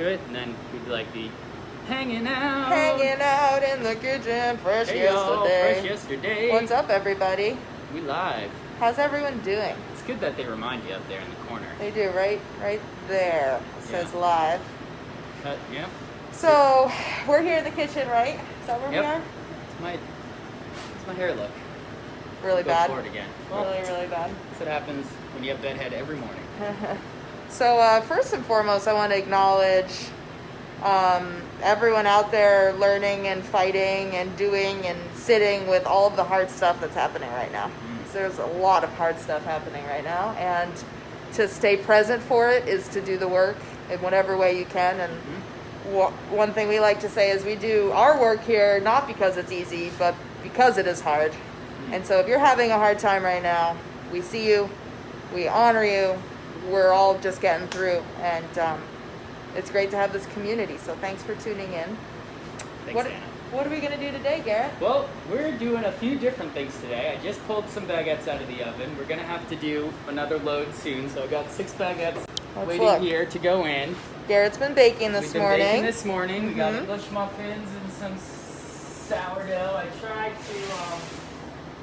to it, and then we do like the hanging out. Hanging out in the kitchen, fresh yesterday. Fresh yesterday. What's up, everybody? We live. How's everyone doing? It's good that they remind you up there in the corner. They do, right there. It says live. Yeah. So, we're here in the kitchen, right? Is that where we are? It's my hair look. Really Go bad? for it again. Well, really bad. That's what happens when you have bedhead every morning. So, first and foremost, I want to acknowledge everyone out there learning and fighting and doing and sitting with all of the hard stuff that's happening right now. So there's a lot of hard stuff happening right now, and to stay present for it is to do the work in whatever way you can. And one thing we like to say is we do our work here not because it's easy, but because it is hard. And so if you're having a hard time right now, we see you, we honor you, we're all just getting through, and it's great to have this community. So thanks for tuning in. Thanks, Anna. What are we going to do today, Garrett? Well, we're doing a few different things today. I just pulled some baguettes out of the oven. We're going to have to do another load soon, so I got 6 baguettes waiting here to go in. Garrett's been baking this morning. Baking this morning. We got English muffins and some sourdough.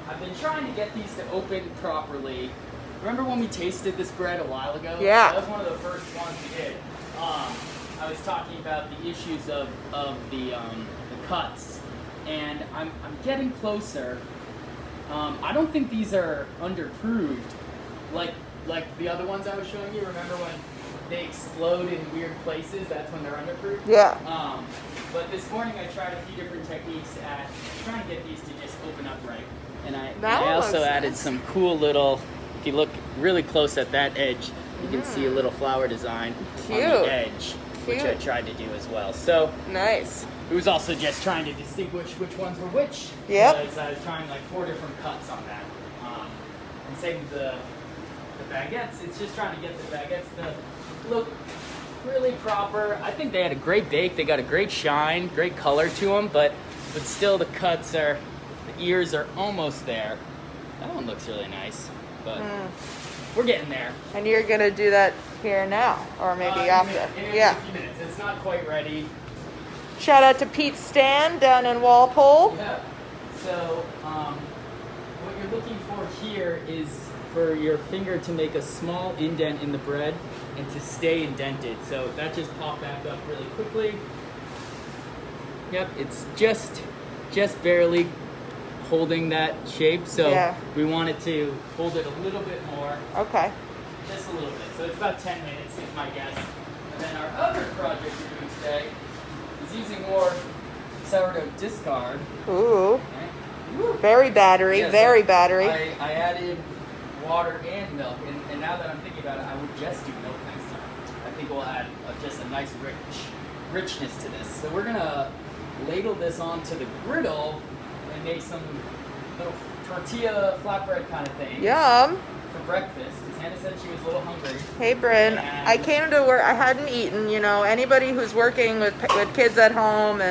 I've been trying to get these to open properly. Remember when we tasted this bread a while ago? Yeah. That was one of the first ones we did. I was talking about the issues of the cuts, and I'm getting closer. I don't think these are underproved like the other ones I was showing you. Remember when they explode in weird places? That's when they're underproved. Yeah. But this morning I tried a few different techniques at trying to get these to just open up right. And I also added some cool little, if you look really close at that edge, you can see a little flower design on the edge, which I tried to do as well. So nice. It was also just trying to distinguish which ones were which. Yep. Because I was trying like 4 different cuts on that. And same with the baguettes. It's just trying to get the baguettes to look really proper. I think they had a great bake. They got a great shine, great color to them, but still the cuts the ears are almost there. That one looks really nice, but we're getting there. And you're gonna do that here now, or maybe after? In a few minutes. It's not quite ready. Shout out to Pete's Stand down in Walpole. Yeah. So what you're looking for here is for your finger to make a small indent in the bread and to stay indented. So that just popped back up really quickly. Yep, it's just barely holding that shape. So we wanted to hold it a little bit more. Okay. Just a little bit. So it's about 10 minutes is my guess. And then our other project we're doing today is using more sourdough discard. Ooh. Okay. Very battery, very battery. I added water and milk, and now that I'm thinking about it, I would just do milk next time. I think we'll add just a nice richness to this. So we're gonna ladle this onto the griddle and make some little tortilla flatbread kind of thing. Yum. For breakfast. Hannah said she was a little hungry. Hey, Bryn. I came to work. I hadn't eaten. You know, anybody who's working with kids at home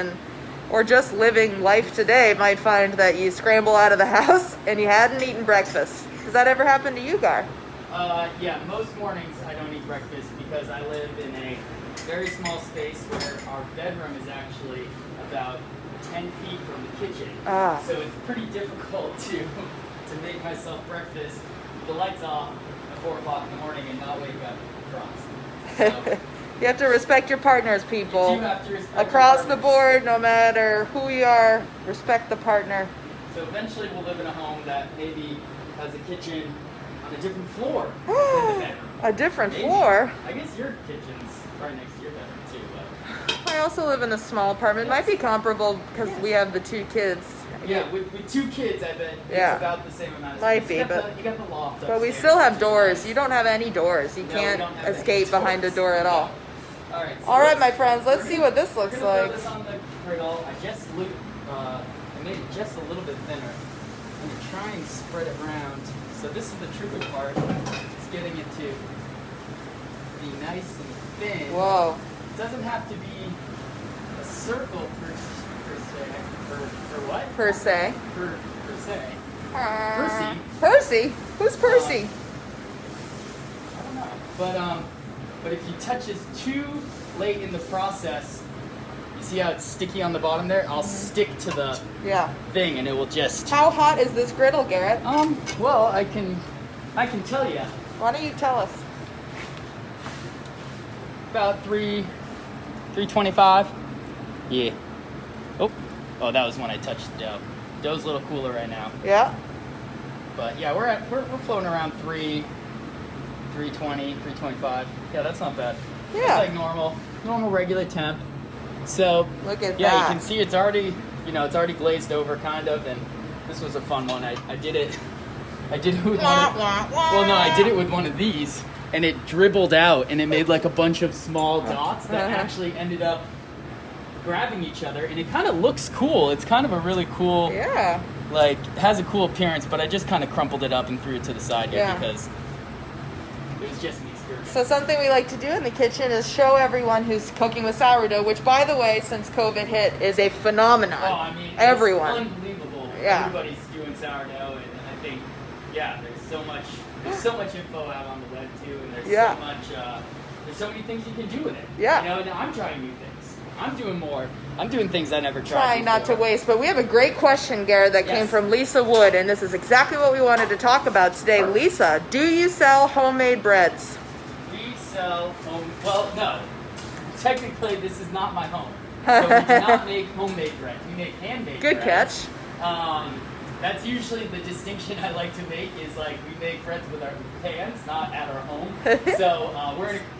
or just living life today might find that you scramble out of the house and you hadn't eaten breakfast. Does that ever happen to you, Gar? Yeah. Most mornings I don't eat breakfast because I live in a very small space where our bedroom is actually about 10 feet from the kitchen. So it's pretty difficult to make myself breakfast with the lights off at 4 o'clock in the morning and not wake up across. So, you have to respect your partners, people. You have to respect across the board, no matter who you are, respect the partner. So eventually we'll live in a home that maybe has a kitchen on a different floor than the bedroom. A different floor? I guess your kitchen's right next to your bedroom too, but I also live in a small apartment. It might be comparable because we have the 2 kids. Yeah, with 2 kids, I bet it's about the same amount of space. Might be, but you got the loft upstairs. But we still have doors. You don't have any doors. You can't escape behind a door at all. All right, my friends. Let's see what this looks like. Throw this on the griddle. I made it just a little bit thinner. I'm gonna try and spread it around. So this is the tricky part. It's getting it to be nice and thin. Whoa. It doesn't have to be a circle per se. For what? Per se. Per se. Percy. Percy? Who's Percy? I don't know. But if you touch this too late in the process, you see how it's sticky on the bottom there? I'll stick to the thing, and it will just. How hot is this griddle, Garrett? Well, I can tell you. Why don't you tell us? About 325. Yeah. Oh, that was when I touched the dough. Dough's a little cooler right now. Yeah. But yeah, we're floating around 320, 325. Yeah, that's not bad. Yeah. It's like normal regular temp. So look at that. Yeah, you can see it's already, it's already glazed over kind of, and this was a fun one. I did it with one. I did it with one of these, and it dribbled out, and it made like a bunch of small dots that actually ended up grabbing each other, and it kind of looks cool. It's kind of a really cool, like, it has a cool appearance, but I just kind of crumpled it up and threw it to the side here because it was just me stirring. So something we like to do in the kitchen is show everyone who's cooking with sourdough, which, by the way, since COVID hit, is a phenomenon. Oh, I mean, everyone. It's unbelievable. Yeah. Everybody's doing sourdough, and I think, there's so much info out on the web too, and there's so much, there's so many things you can do with it. Yeah. And I'm trying new things. I'm doing more. I'm doing things I never tried Trying before. not to waste. But we have a great question, Garrett, that came from Lisa Wood, and this is exactly what we wanted to talk about today. Lisa, do you sell homemade breads? We sell well, no. Technically, this is not my home. So we do not make homemade bread. We make handmade Good breads. catch. That's usually the distinction I like to make is like we make breads with our hands, not at our home. So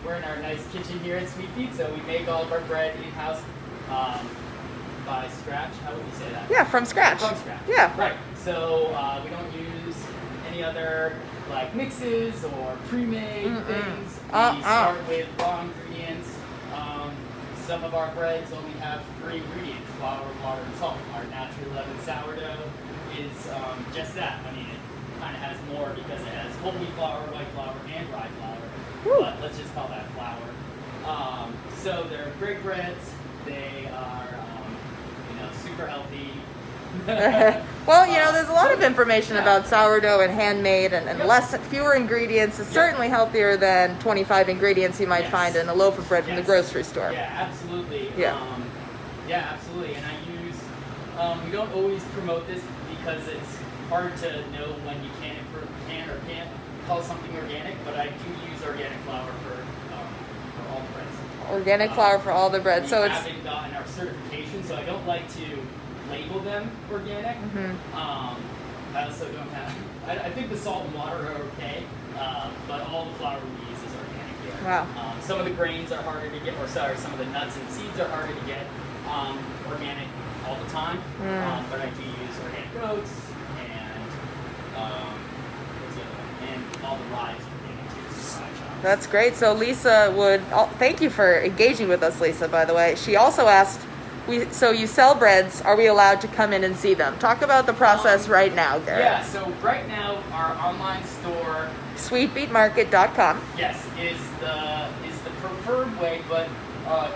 we're in our nice kitchen here at Sweet Pete, so we make all of our bread in-house by scratch. How would you say that? Yeah, from scratch. From scratch. Yeah. Right. So we don't use any other like mixes or pre-made things. We start with raw ingredients. Some of our breads only have 3 ingredients: flour, water, and salt. Our natural leavened sourdough is just that. I mean, it kind of has more because it has whole wheat flour, white flour, and rye flour. Woo. But let's just call that flour. So they're great breads. They are, super healthy. Well, there's a lot of information about sourdough and handmade, and fewer ingredients is certainly healthier than 25 ingredients you might find in a loaf of bread from the grocery store. Yeah, absolutely. Yeah. Absolutely. And I use, we don't always promote this because it's hard to know when you can or can't call something organic, but I do use organic flour for all the breads. Organic flour for all the bread. We So it's haven't gotten our certification, so I don't like to label them organic. I also don't have. I think the salt and water are okay, but all the flour we use is organic here. Wow. Some of the grains are harder to get, some of the nuts and seeds are harder to get organic all the time. But I do use organic oats and what's the other one? And all the rye is organic too. So rye chops. That's great. So Lisa would, thank you for engaging with us, Lisa, by the way. She also asked, so you sell breads, are we allowed to come in and see them? Talk about the process right now, Garrett. Yeah, so right now our online store, sweetbeetmarket.com. yes, is the preferred way, but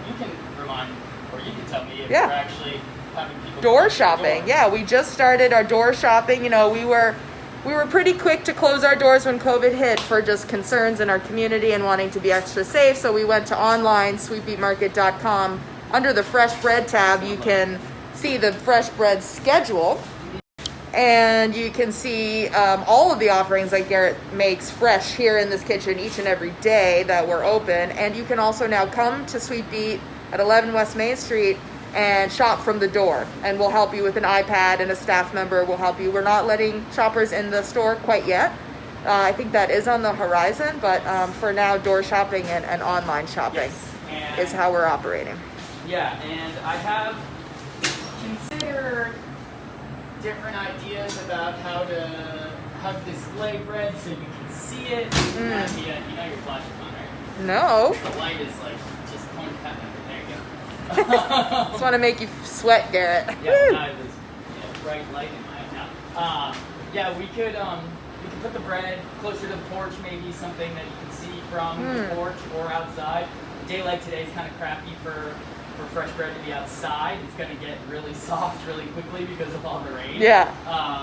you can remind, or you can tell me if we're actually having people door shopping. Yeah, we just started our door shopping. We were pretty quick to close our doors when COVID hit for just concerns in our community and wanting to be extra safe. So we went to online, sweetbeetmarket.com. Under the fresh bread tab, you can see the fresh bread schedule, and you can see all of the offerings that Garrett makes fresh here in this kitchen each and every day that we're open. And you can also now come to Sweet Beet at 11 West Main Street and shop from the door, and we'll help you with an iPad, and a staff member will help you. We're not letting shoppers in the store quite yet. I think that is on the horizon, but for now, door shopping and online shopping is how we're operating. Yeah, and I have considered different ideas about how to display bread so you can see it. You know your flash is on, right? No. The light is like just pointing at me. There you go. Just want to make you sweat, Garrett. Yeah, it was bright light in my eye. Yeah, we could put the bread closer to the porch, maybe something that you can see from the porch or outside. A day like today is kind of crappy for for fresh bread to be outside. It's going to get really soft really quickly because of all the rain. Yeah.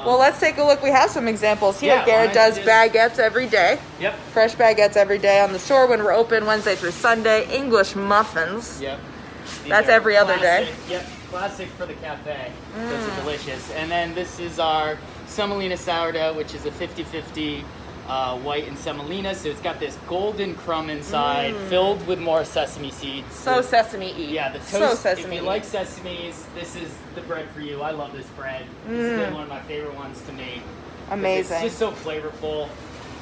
Well, let's take a look. We have some examples here. Yeah, Garrett does baguettes every day. Yep. Fresh baguettes every day on the store when we're open Wednesday through Sunday. English muffins. Yep. That's every other day. Yep. Classic for the cafe. Those are delicious. And then this is our semolina sourdough, which is a 50-50 white and semolina. So it's got this golden crumb inside, filled with more sesame seeds. So sesame-y. Yeah, the toast. So sesame-y. If you like sesames, this is the bread for you. I love this bread. It's been one of my favorite ones to make. Amazing. It's just so flavorful,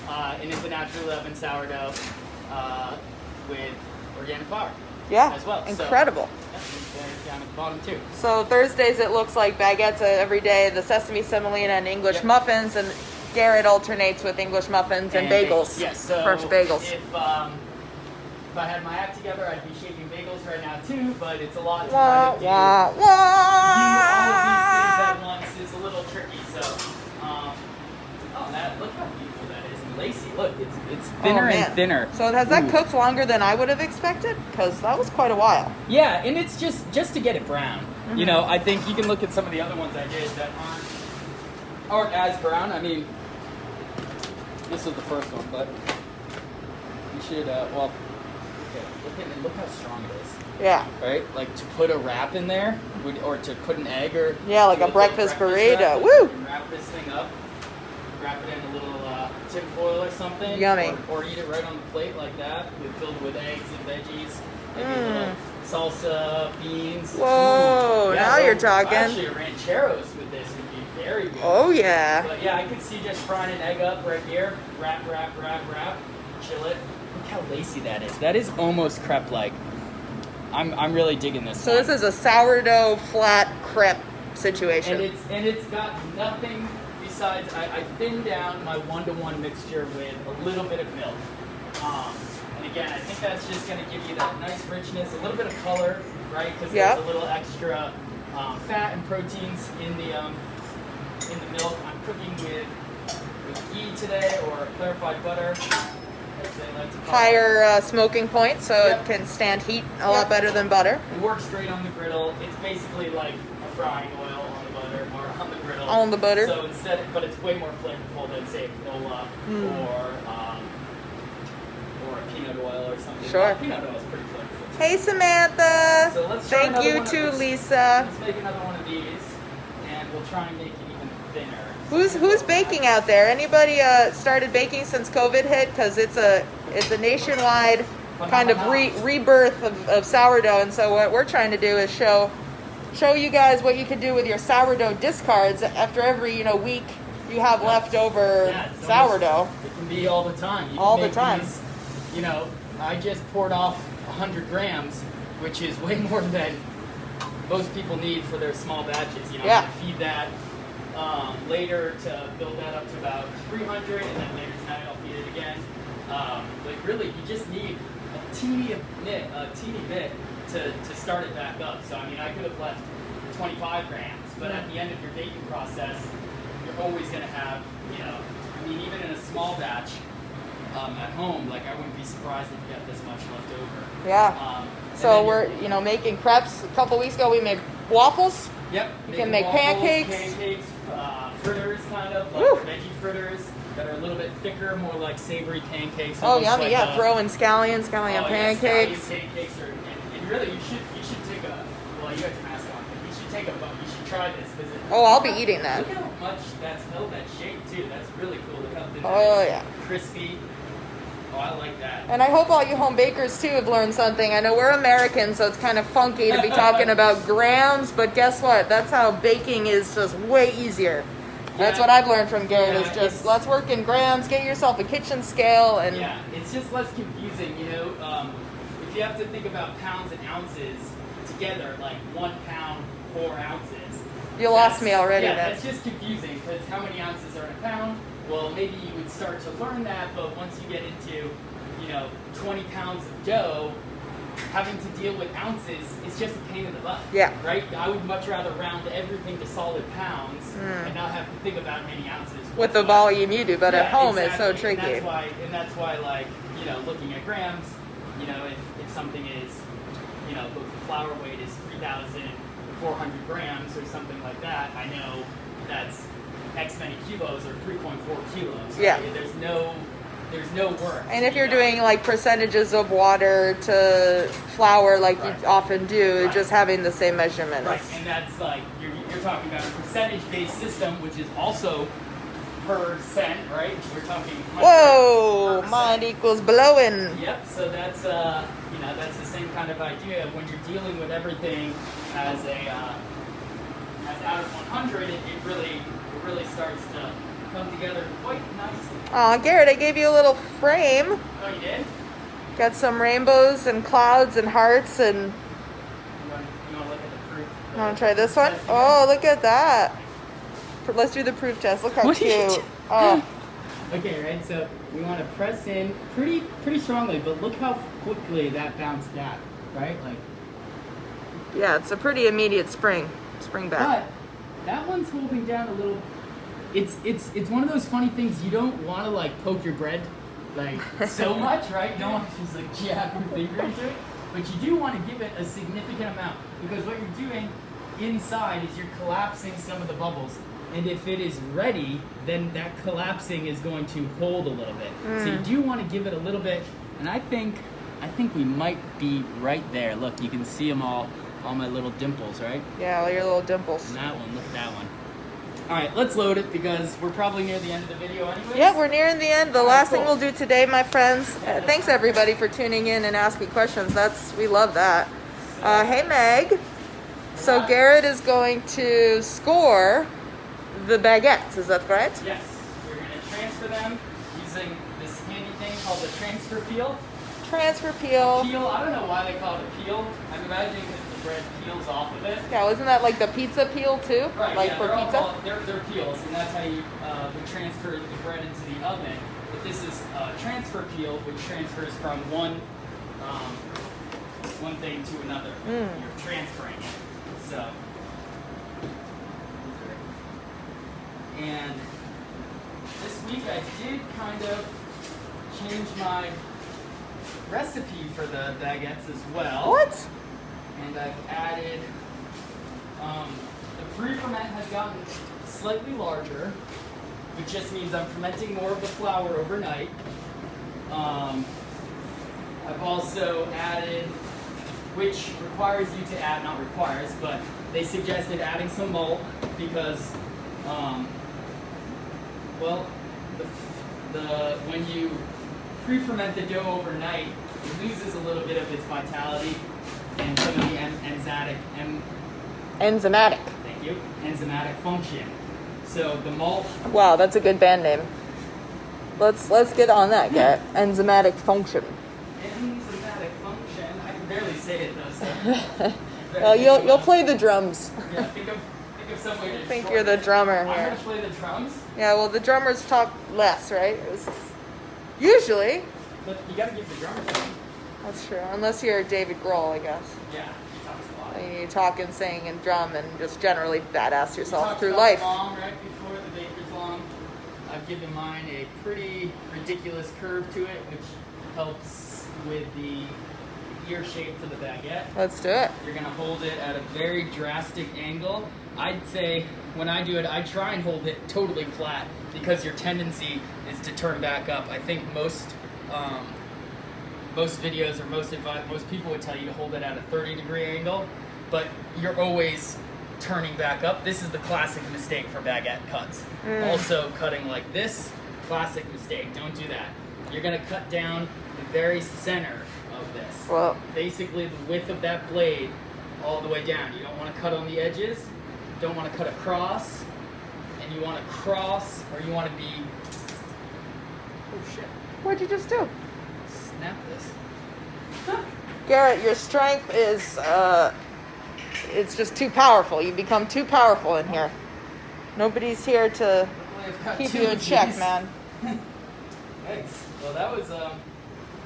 and it's a naturally leavened sourdough with organic flour. Yeah, as well. incredible. So, down at the bottom too. So Thursdays it looks like baguettes every day, the sesame semolina and English muffins, and Garrett alternates with English muffins and bagels. Yes, so fresh bagels. If I had my act together, I'd be shaping bagels right now too, but it's a lot to Wah, try to do. wah, Do all of these things wah. at once is a little tricky. So, look how beautiful that is, and lacy. Look, it's thinner and thinner. So has that cooked longer than I would have expected? Because that was quite a while. Yeah, and it's just to get it brown. You know, I think you can look at some of the other ones I did that aren't as brown. I mean, this was the first one, but you should look how strong it is. Yeah. Right? Like to put a wrap in there, or to put an egg or like a breakfast burrito. Woo! Wrap this thing up. Wrap it in a little tin foil or something. Yummy. Or eat it right on the plate like that, filled with eggs and veggies. Maybe a little salsa, beans. Whoa, now you're talking. Actually, rancheros with this would be very good. Oh, yeah. But yeah, I could see just frying an egg up right here. Wrap, chill it. Look how lacy that is. That is almost crepe-like. I'm really digging this. So this is a sourdough flat crepe situation. And it's got nothing besides I thinned down my 1-to-1 mixture with a little bit of milk. And again, I think that's just going to give you that nice richness, a little bit of color, right? Because there's a little extra fat and proteins in the milk. I'm cooking with ghee today, or clarified butter, as they like to call it. Higher smoking point, so it can stand heat a lot better than butter. It works great on the griddle. It's basically like a frying oil on the butter, or on the griddle. On the butter. So but it's way more flavorful than, say, canola or a peanut oil or something. Sure. Peanut oil is pretty flavorful. Hey, Samantha. So let's try Thank you too, Lisa. Let's make another one of these, and we'll try and make it even thinner. Who's baking out there? Anybody started baking since COVID hit? Because it's a nationwide kind of rebirth of sourdough, and so what we're trying to do is show you guys what you can do with your sourdough discards after every week you have leftover sourdough. It can be all the time. You all can the time. These, I just poured off 100 grams, which is way more than most people need for their small batches. I'm going to feed that later to build that up to about 300, and then later tonight I'll feed it again. But really, you just need a teeny bit to start it back up. So I could have left 25 grams, but at the end of your baking process, you're always going to have, even in a small batch at home, I wouldn't be surprised if you got this much left over. Yeah. So we're making crepes. A couple weeks ago we made waffles. Yep. You can make pancakes. Fritters, kind of like veggie fritters that are a little bit thicker, more like savory pancakes. Oh, yummy! Throw in scallion pancakes. Scallion pancakes are, and really you should take you got your mask on, but you should try this because I'll be eating that. Look how much that's held that shape too. That's really cool. Look how thin that is. Crispy. Oh, I like that. And I hope all you home bakers too have learned something. I know we're Americans, so it's kind of funky to be talking about grams, but guess what? That's how baking is just way easier. That's what I've learned from Garrett is just let's work in grams, get yourself a kitchen scale, and it's just less confusing, if you have to think about pounds and ounces together, like 1 pound, 4 ounces. You lost me already. Yeah, that's just confusing because how many ounces are in a pound? Well, maybe you would start to learn that, but once you get into, 20 pounds of dough, having to deal with ounces is just a pain in the butt. Yeah. Right? I would much rather round everything to solid pounds and not have to think about many ounces. With the volume you do, but at home it's so tricky. And that's why looking at grams, if something is you know, the flour weight is 3,400 grams or something like that, I know that's X many kilos or 3.4 kilos. Right? Yeah. There's no work. And if you're doing like percentages of water to flour, like Right. you often do, Right. just having the same measurements. Right, and that's like, you're talking about a percentage-based system, which is also percent, right? We're talking. Whoa, percent. mind equals blowing. Yep. So that's you know, that's the same kind of idea when you're dealing with everything as out of 100. It really starts to come together quite nicely. Oh, Garrett, I gave you a little frame. Oh, you did? Got some rainbows and clouds and hearts and. You want to look at the proof? Want to try this one? Test Oh, look at that. Let's do the proof test. Look how What are you cute. Oh, Okay, right. So we want to press in pretty strongly, but look how quickly that bounced back, right? Like. yeah, it's a pretty immediate spring back. But that one's holding down a little. It's one of those funny things you don't want to like poke your bread like so much, right? You don't want to just like jab your finger into it, but you do want to give it a significant amount because what you're doing inside is you're collapsing some of the bubbles, and if it is ready, then that collapsing is going to hold a little bit. So you do want to give it a little bit, and I think we might be right there. Look, you can see them all my little dimples, right? Yeah, all your little dimples. And that one, look at that one. All right, let's load it because we're probably near the end of the video anyways. Yeah, we're nearing the end. The last cool. thing we'll do today, my friends. Thanks everybody for tuning in and asking questions. We love that. Hey Meg. So Garrett is going to score the baguettes. Is that correct? Yes, we're going to transfer them using this handy thing called the transfer peel. Transfer peel. Peel, I don't know why they call it a peel. I'm imagining because the bread peels off of it. Yeah, wasn't that like the pizza peel too? Right, like yeah, for they're pizza? all called, they're peels, and that's how you would transfer the bread into the oven. But this is a transfer peel, which transfers from one thing to another. You're transferring it. So, and this week I did kind of change my recipe for the baguettes as well. What? And I've added, the pre-ferment has gotten slightly larger, which just means I'm fermenting more of the flour overnight. I've also added, which requires you to add, not requires, but they suggested adding some malt because, well, when you pre-ferment the dough overnight, it loses a little bit of its vitality and some of the Enzymatic. thank you, enzymatic function. So the malt, Wow, that's a good band name. Let's get on that, Garrett. Enzymatic function. enzymatic function, I can barely say it though, so. Well, you'll play the drums. Yeah, think of some way to I think shorten you're the it. drummer I'm here. gonna play the drums, Yeah, well, the drummers talk less, right? Usually. but you gotta give the drummer some. That's true. Unless you're David Grohl, I guess. Yeah, he talks a lot. And you talk and sing and drum and just generally badass We yourself talked through about life. Long right before the baker's long. I've given mine a pretty ridiculous curve to it, which helps with the ear shape for the baguette. Let's do it. You're gonna hold it at a very drastic angle. I'd say when I do it, I try and hold it totally flat because your tendency is to turn back up. I think most videos or most people would tell you to hold it at a 30-degree angle, but you're always turning back up. This is the classic mistake for baguette cuts. Also, cutting like this, classic mistake. Don't do that. You're gonna cut down the very center of this. Well, Basically the width of that blade all the way down. You don't want to cut on the edges, don't want to cut across, and you want to cross, or you want to be, oh shit, what'd you just do? snap this. Garrett, your strength is, it's just too powerful. You become too powerful in here. Nobody's here to I've got keep two you in of check, these. man. Thanks. Well, that was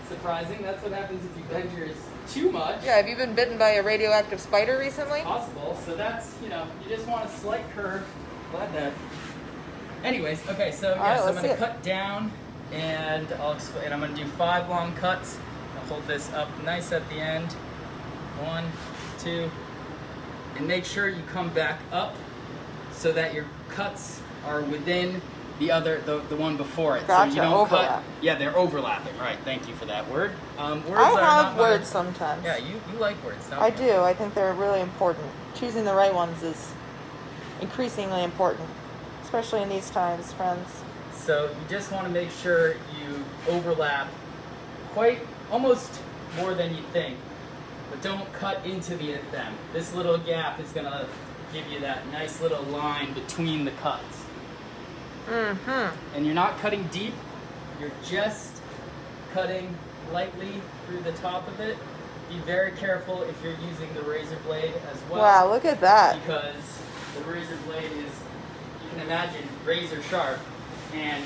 surprising. That's what happens if you bend yours too much. Yeah, have you been bitten by a radioactive spider recently? Possible. So that's, you just want a slight curve. Glad that. Anyways, okay, so right, I'm let's going see to it. cut down, and I'll explain. I'm going to do 5 long cuts. I'll hold this up nice at the end. 1, 2, and make sure you come back up so that your cuts are within the one before it. Gotcha, so you don't overlap. cut. Yeah, they're overlapping. Right. Thank you for that word. Words I are have not words sometimes. Yeah, you like words. Don't I you? do. I think they're really important. Choosing the right ones is increasingly important, especially in these times, friends. So you just want to make sure you overlap almost more than you think, but don't cut into them. This little gap is going to give you that nice little line between the cuts. And you're not cutting deep, you're just cutting lightly through the top of it. Be very careful if you're using the razor blade as well. Wow, look at that. Because the razor blade is, you can imagine, razor sharp. And,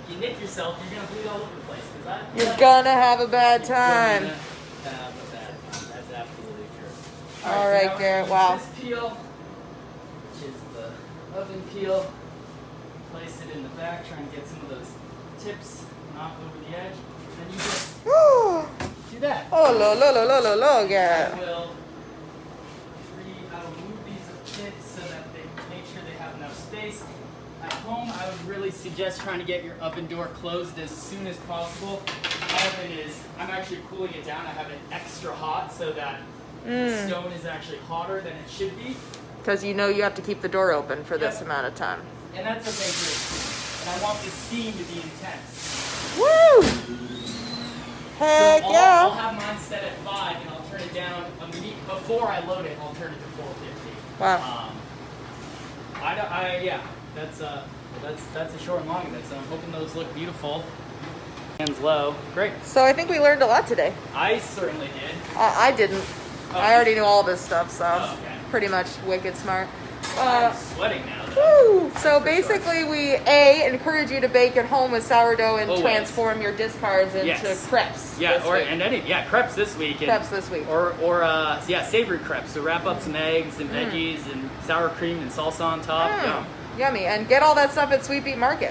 you nick yourself, you're going to bleed all over the place. You're gonna have a bad time. You're gonna have a bad time. That's absolutely true. All right, so now Garrett, we're gonna wow. use this peel, which is the oven peel. Place it in the back, try and get some of those tips knocked over the edge. And then you just do that. Oh, lo, Garrett. I will move these a bit so that they make sure they have enough space. At home, I would really suggest trying to get your oven door closed as soon as possible. My oven I'm actually cooling it down. I have it extra hot so that the stone is actually hotter than it should be. Because you know you have to keep the door open for this amount of time. And that's okay too. And I want the steam to be intense. Woo! Heck So yeah! I'll have mine set at 5 and I'll turn it down before I load it. I'll turn it to 450. Wow. That's a short and long of it. So I'm hoping those look beautiful. Hands low. Great. So I think we learned a lot today. I certainly did. I didn't. Oh. I already knew all this stuff, so Oh, okay. pretty much wicked smart. I'm sweating now, though. Woo! So basically, we encourage you to bake at home with sourdough and Always. transform your discards into crepes. Yeah, this week. crepes this week. Crepes this week. Or savory crepes. So wrap up some eggs and veggies and sour cream and salsa on top. Yum. Yummy. And get all that stuff at Sweet Beet Market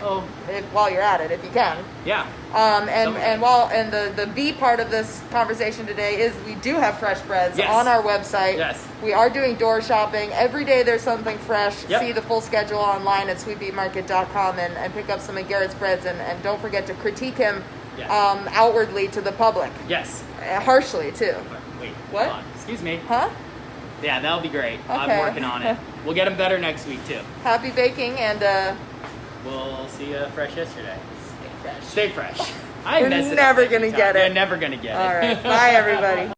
while you're at it, if you can. Yeah. And the B part of this conversation today is we do have fresh breads on our website. Yes. We are doing door shopping. Every day there's something fresh. Yep. See the full schedule online at sweetbeetmarket.com and pick up some of Garrett's breads and don't forget to critique him outwardly to the public. Yes. Harshly too. Wait. What? Hold on. Excuse me. Huh? Yeah, that'll be great. Okay. I'm working on it. We'll get them better next week too. Happy baking and We'll see you fresh yesterday. stay fresh. Stay fresh. I You're mess it up never every gonna time. get it. You're never gonna get it. All right. Bye, everybody.